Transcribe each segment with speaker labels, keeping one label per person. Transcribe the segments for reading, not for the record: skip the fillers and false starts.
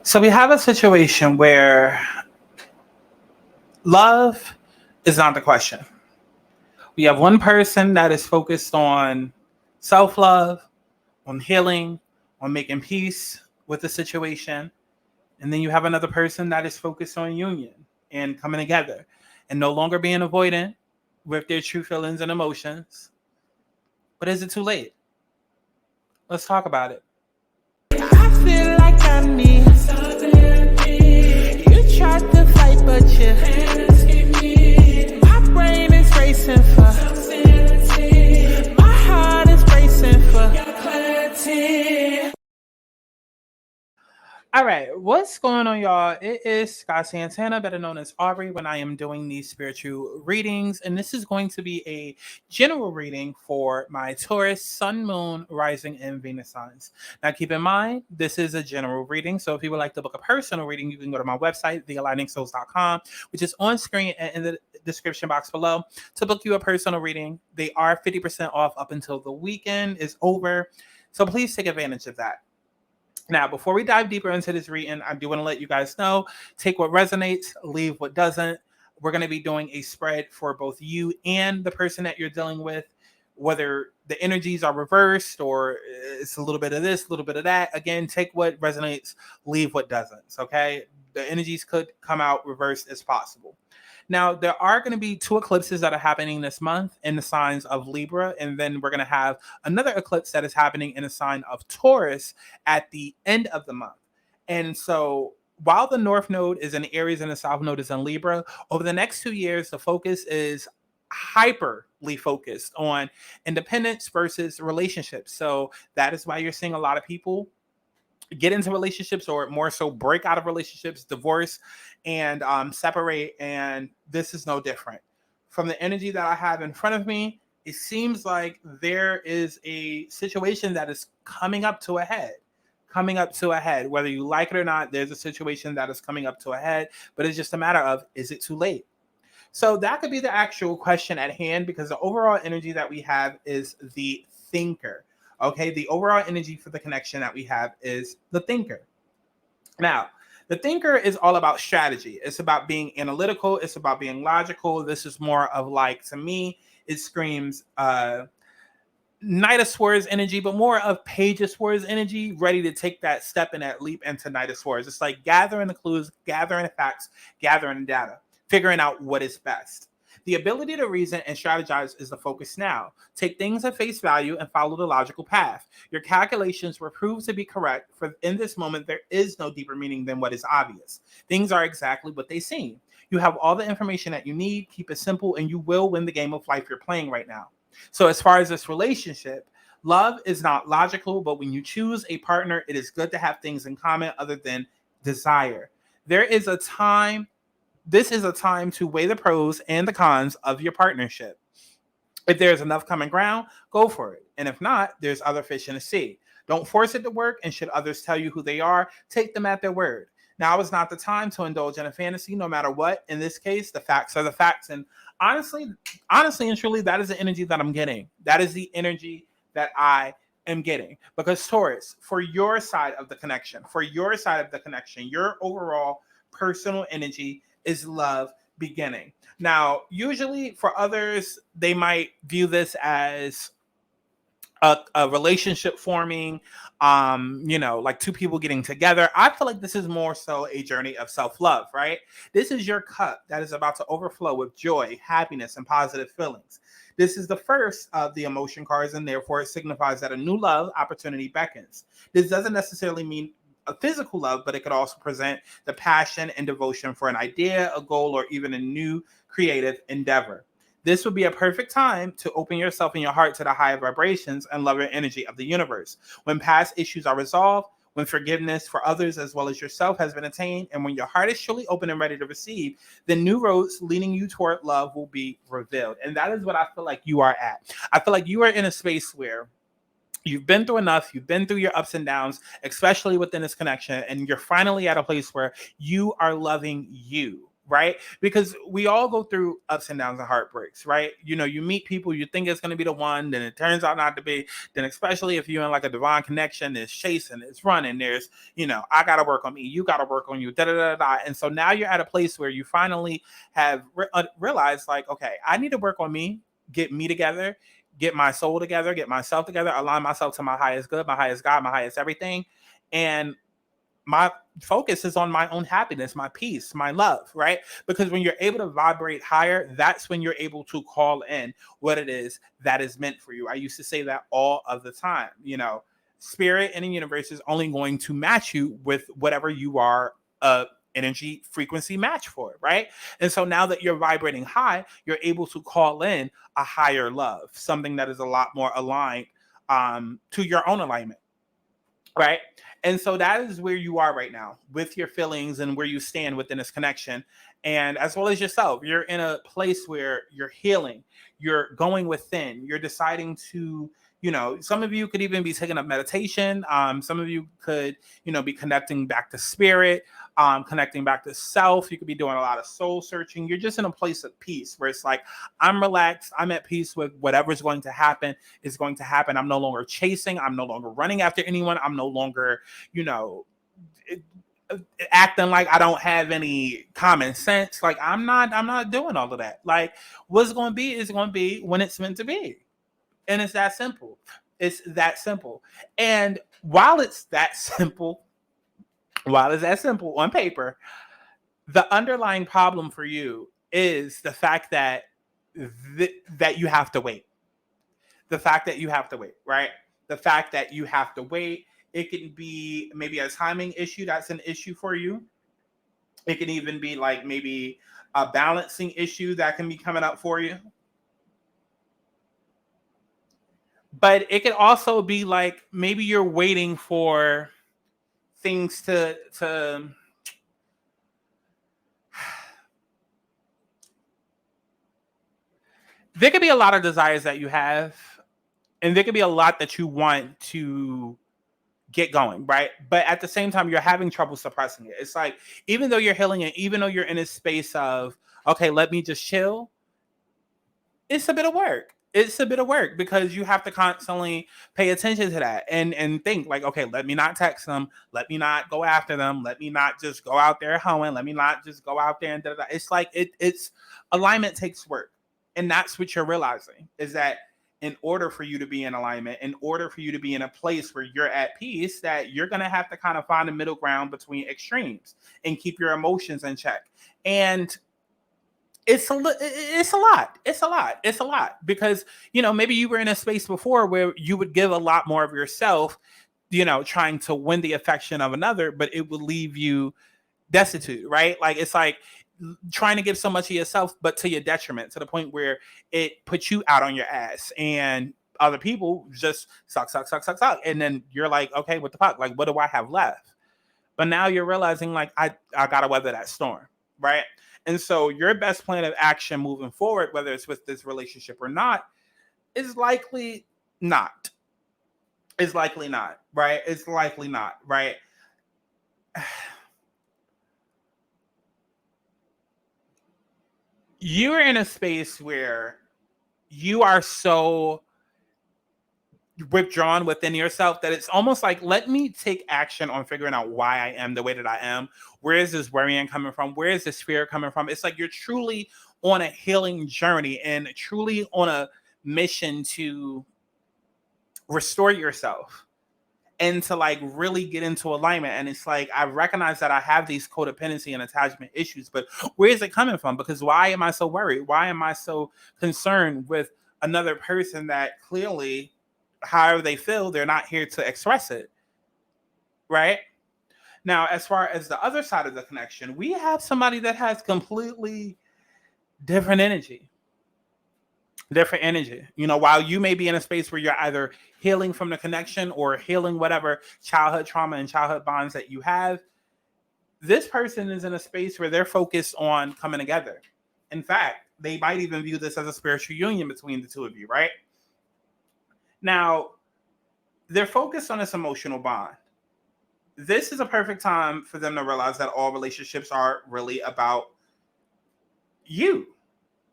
Speaker 1: So we have a situation where love is not the question. We have one person that is focused on self love, on healing, on making peace with the situation. And then you have another person that is focused on union and coming together and no longer being avoidant with their true feelings and emotions. But is it too late? Let's talk about it.
Speaker 2: I feel like I need something. You tried to fight, but you escaped me. My brain is racing for sanity. My heart is racing for clarity.
Speaker 1: All right, what's going on, y'all? It is Santana, better known as Aubrey, when I am doing these spiritual readings. And this is going to be a general reading for my Taurus, Sun, Moon, Rising, and Venus signs. Now, keep in mind, this is a general reading. So if you would like to book a personal reading, you can go to my website, thealigningsouls.com, which is on screen and in the description box below to book you a personal reading. They are 50% off up until the weekend is over. So please take advantage of that. Now, before we dive deeper into this reading, I do want to let you guys know, take what resonates, leave what doesn't. We're going to be doing a spread for both you and the person that you're dealing with, whether the energies are reversed or it's a little bit of this, a little bit of that. Again, take what resonates, leave what doesn't, okay? The energies could come out reversed as possible. Now, there are going to be two eclipses that are happening this month in the signs of Libra, and then we're going to have another eclipse that is happening in the sign of Taurus at the end of the month. And so while the North Node is in Aries and the South Node is in Libra, over the next 2 years, the focus is hyperly focused on independence versus relationships. So that is why you're seeing a lot of people get into relationships, or more so break out of relationships, divorce, and separate. And this is no different. From the energy that I have in front of me, it seems like there is a situation that is coming up to a head. Whether you like it or not, there's a situation that is coming up to a head, but it's just a matter of, is it too late? So that could be the actual question at hand, because the overall energy that we have is the thinker. Okay, the overall energy for the connection that we have is the thinker. Now, the thinker is all about strategy. It's about being analytical. It's about being logical. This is more of, like, to me, it screams Knight of Swords energy, but more of Page of Swords energy, ready to take that step and that leap into Knight of Swords. It's like gathering the clues, gathering the facts, gathering the data, figuring out what is best. The ability to reason and strategize is the focus now. Take things at face value and follow the logical path. Your calculations were proved to be correct, for in this moment, there is no deeper meaning than what is obvious. Things are exactly what they seem. You have all the information that you need. Keep it simple, and you will win the game of life you're playing right now. So as far as this relationship, love is not logical, but when you choose a partner, it is good to have things in common other than desire. This is a time to weigh the pros and the cons of your partnership. If there's enough common ground, go for it. And if not, there's other fish in the sea. Don't force it to work, and should others tell you who they are, take them at their word. Now is not the time to indulge in a fantasy, no matter what. In this case, the facts are the facts. And honestly and truly, that is the energy that I'm getting. That is the energy that I am getting. Because Taurus, for your side of the connection, your overall personal energy is love beginning. Now, usually for others, they might view this as a relationship forming, like two people getting together. I feel like this is more so a journey of self-love, right? This is your cup that is about to overflow with joy, happiness, and positive feelings. This is the first of the emotion cards, and therefore it signifies that a new love opportunity beckons. This doesn't necessarily mean a physical love, but it could also present the passion and devotion for an idea, a goal, or even a new creative endeavor. This would be a perfect time to open yourself and your heart to the higher vibrations and loving energy of the universe. When past issues are resolved, when forgiveness for others as well as yourself has been attained, and when your heart is truly open and ready to receive, the new roads leading you toward love will be revealed. And that is what I feel like you are at. I feel like you are in a space where you've been through enough. You've been through your ups and downs, especially within this connection. And you're finally at a place where you are loving you, right? Because we all go through ups and downs and heartbreaks, right? You meet people, you think it's going to be the one, then it turns out not to be. Then, especially if you're in like a divine connection, there's chasing, it's running, there's, I got to work on me, you got to work on you, da da da da. And so now you're at a place where you finally have realized, like, okay, I need to work on me, get me together, get my soul together, get myself together, align myself to my highest good, my highest God, my highest everything. And my focus is on my own happiness, my peace, my love, right? Because when you're able to vibrate higher, that's when you're able to call in what it is that is meant for you. I used to say that all of the time. Spirit in the universe is only going to match you with whatever you are energy frequency match for, right? And so now that you're vibrating high, you're able to call in a higher love, something that is a lot more aligned to your own alignment, right? And so that is where you are right now with your feelings and where you stand within this connection. And as well as yourself, you're in a place where you're healing, you're going within, you're deciding to, some of you could even be taking up meditation. Some of you could, be connecting back to spirit, connecting back to self. You could be doing a lot of soul searching. You're just in a place of peace where it's like, I'm relaxed. I'm at peace with whatever's going to happen is going to happen. I'm no longer chasing. I'm no longer running after anyone. I'm no longer, acting like I don't have any common sense. Like I'm not doing all of that. Like what's going to be is going to be when it's meant to be. And it's that simple. It's that simple. And while it's that simple on paper, the underlying problem for you is the fact that that you have to wait. The fact that you have to wait, right? The fact that you have to wait. It can be maybe a timing issue that's an issue for you. It can even be like maybe a balancing issue that can be coming up for you. But it could also be like maybe you're waiting for things to there could be a lot of desires that you have, and there could be a lot that you want to get going, right? But at the same time, you're having trouble suppressing it. It's like, even though you're healing it, even though you're in a space of, okay, let me just chill, it's a bit of work. It's a bit of work because you have to constantly pay attention to that and think like, okay, let me not text them. Let me not go after them. Let me not just go out there hoeing. Let me not just go out there and da-da-da. It's like, it's alignment takes work. And that's what you're realizing is that in order for you to be in alignment, in order for you to be in a place where you're at peace, that you're going to have to kind of find a middle ground between extremes and keep your emotions in check. And it's a lot because, maybe you were in a space before where you would give a lot more of yourself, trying to win the affection of another, but it would leave you destitute, right? Like, it's like trying to give so much of yourself, but to your detriment, to the point where it puts you out on your ass and other people just suck. And then you're like, okay, what the fuck? Like, what do I have left? But now you're realizing like, I got to weather that storm, right? And so your best plan of action moving forward, whether it's with this relationship or not, is likely not. It's likely not, right? It's likely not, right? You are in a space where you are so withdrawn within yourself that it's almost like, let me take action on figuring out why I am the way that I am. Where is this worrying coming from? Where is this fear coming from? It's like you're truly on a healing journey and truly on a mission to restore yourself and to like really get into alignment. And it's like, I recognize that I have these codependency and attachment issues, but where is it coming from? Because why am I so worried? Why am I so concerned with another person that clearly, however they feel, they're not here to express it, right? Now, as far as the other side of the connection, we have somebody that has completely different energy. While you may be in a space where you're either healing from the connection or healing whatever childhood trauma and childhood bonds that you have, this person is in a space where they're focused on coming together. In fact, they might even view this as a spiritual union between the two of you, right? Now, they're focused on this emotional bond. This is a perfect time for them to realize that all relationships are really about you.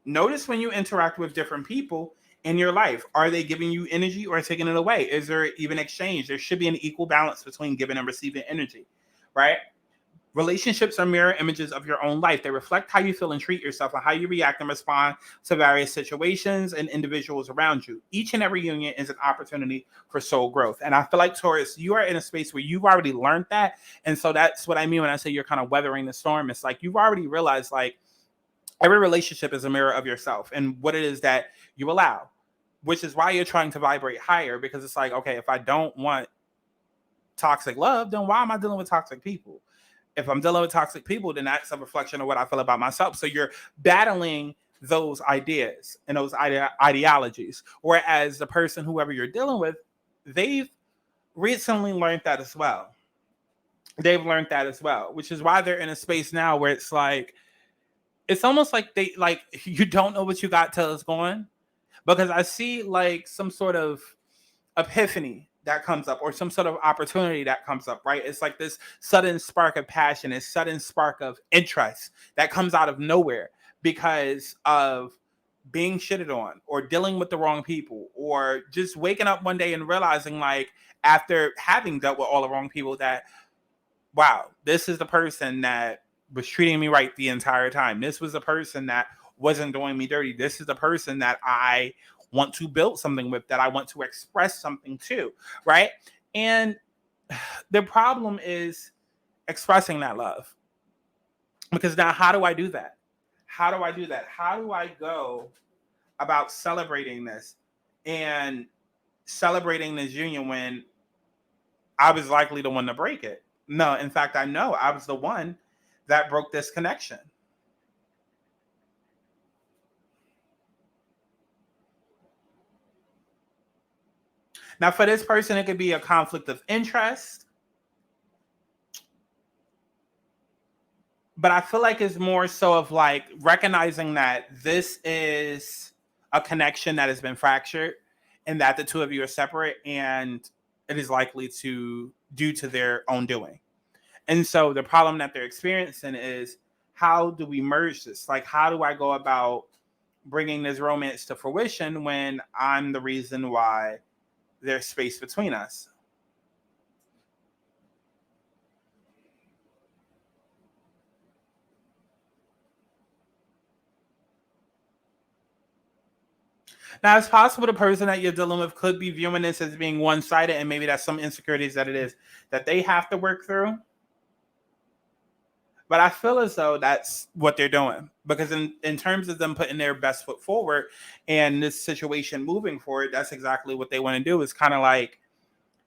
Speaker 1: Notice when you interact with different people in your life. Are they giving you energy or taking it away? Is there even exchange? There should be an equal balance between giving and receiving energy, right? Relationships are mirror images of your own life. They reflect how you feel and treat yourself and how you react and respond to various situations and individuals around you. Each and every union is an opportunity for soul growth. And I feel like, Taurus, you are in a space where you've already learned that. And so that's what I mean when I say you're kind of weathering the storm. It's like you've already realized, like, every relationship is a mirror of yourself and what it is that you allow, which is why you're trying to vibrate higher, because it's like, okay, if I don't want toxic love, then why am I dealing with toxic people? If I'm dealing with toxic people, then that's a reflection of what I feel about myself. So you're battling those ideas and those ideologies. Whereas the person, whoever you're dealing with, they've recently learned that as well. They've learned that as well, which is why they're in a space now where it's like, it's almost like they, like, you don't know what you got till it's gone. Because I see like some sort of epiphany that comes up or some sort of opportunity that comes up, right? It's like this sudden spark of passion, this sudden spark of interest that comes out of nowhere because of being shitted on or dealing with the wrong people, or just waking up one day and realizing, like, after having dealt with all the wrong people, that, wow, this is the person that was treating me right the entire time. This was the person that wasn't doing me dirty. This is the person that I want to build something with, that I want to express something to, right? And the problem is expressing that love. Because now, how do I do that? How do I do that? How do I go about celebrating this and celebrating this union when I was likely the one to break it? No, in fact, I know I was the one that broke this connection. Now, for this person, it could be a conflict of interest. But I feel like it's more so of like recognizing that this is a connection that has been fractured and that the two of you are separate, and it is likely to due to their own doing. And so the problem that they're experiencing is, how do we merge this? Like, how do I go about bringing this romance to fruition when I'm the reason why there's space between us? Now, it's possible the person that you're dealing with could be viewing this as being one-sided, and maybe that's some insecurities that it is that they have to work through. But I feel as though that's what they're doing, because in terms of them putting their best foot forward and this situation moving forward, that's exactly what they want to do, is kind of like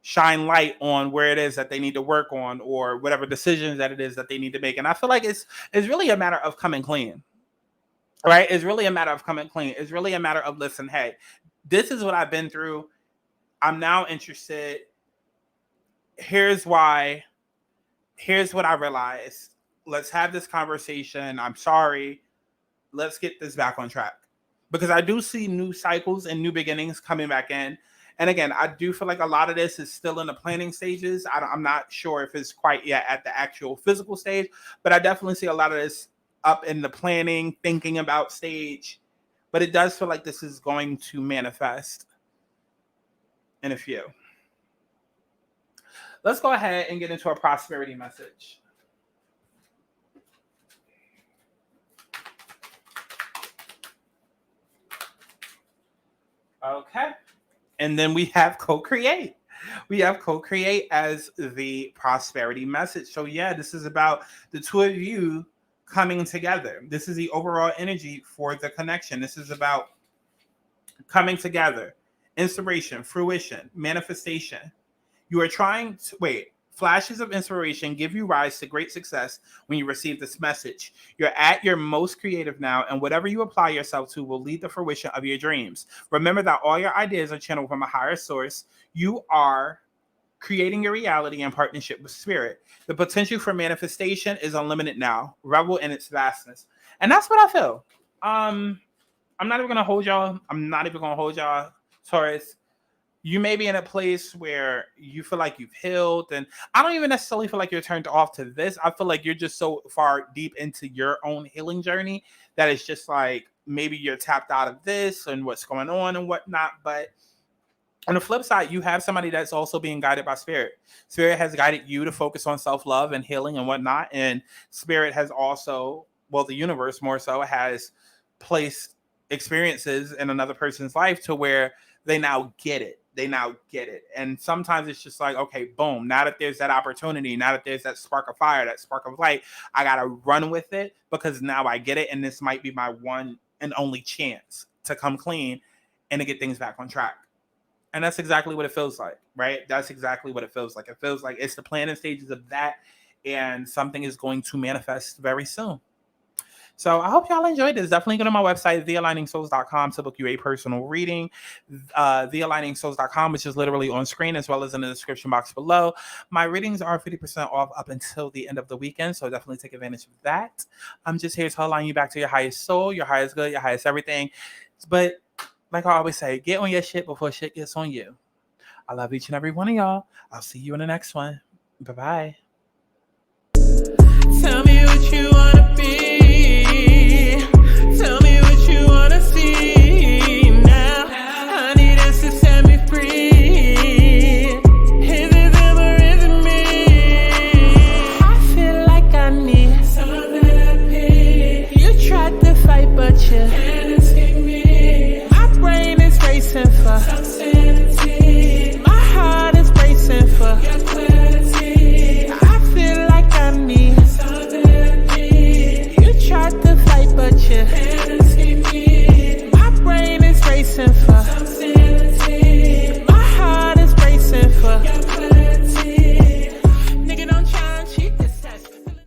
Speaker 1: shine light on where it is that they need to work on, or whatever decisions that it is that they need to make. And I feel like it's really a matter of coming clean, right? It's really a matter of coming clean. It's really a matter of, listen, hey, this is what I've been through. I'm now interested. Here's why. Here's what I realized. Let's have this conversation. I'm sorry. Let's get this back on track. Because I do see new cycles and new beginnings coming back in. And again, I do feel like a lot of this is still in the planning stages. I'm not sure if it's quite yet at the actual physical stage, but I definitely see a lot of this up in the planning, thinking about stage. But it does feel like this is going to manifest in a few. Let's go ahead and get into a prosperity message. Okay. And then we have co-create. We have co-create as the prosperity message. So yeah, this is about the two of you coming together. This is the overall energy for the connection. This is about coming together, inspiration, fruition, manifestation. You are trying to flashes of inspiration give you rise to great success when you receive this message. You're at your most creative now, and whatever you apply yourself to will lead the fruition of your dreams. Remember that all your ideas are channeled from a higher source. You are creating your reality in partnership with spirit. The potential for manifestation is unlimited now. Revel in its vastness. And that's what I feel. I'm not even gonna hold y'all. Taurus. you may be in a place where you feel like you've healed. And I don't even necessarily feel like you're turned off to this. I feel like you're just so far deep into your own healing journey that it's just like maybe you're tapped out of this and what's going on and whatnot. But on the flip side, you have somebody that's also being guided by spirit. Spirit has guided you to focus on self-love and healing and whatnot. And spirit has also, well, the universe more so has placed experiences in another person's life to where they now get it. They now get it. And sometimes it's just like, okay, boom. Now that there's that opportunity, now that there's that spark of fire, that spark of light, I got to run with it because now I get it. And this might be my one and only chance to come clean and to get things back on track. And that's exactly what it feels like, right? That's exactly what it feels like. It feels like it's the planning stages of that, and something is going to manifest very soon. So I hope y'all enjoyed this. Definitely go to my website, thealigningsouls.com, to book you a personal reading. Thealigningsouls.com, which is literally on screen as well as in the description box below. My readings are 50% off up until the end of the weekend, so definitely take advantage of that. I'm just here to align you back to your highest soul, your highest good, your highest everything. But like I always say, get on your shit before shit gets on you. I love each and every one of y'all. I'll see you in the next one. Bye-bye.
Speaker 2: Tell me what you wanna be. Tell me what you wanna see now. I need us to set me free. Is it them or is it me? I feel like I need some therapy. You tried to fight, but you can't escape me. My brain is racing for some sanity. My heart is racing for your clarity. I feel like I need some therapy. You tried to fight, but you can't escape me. My brain is racing for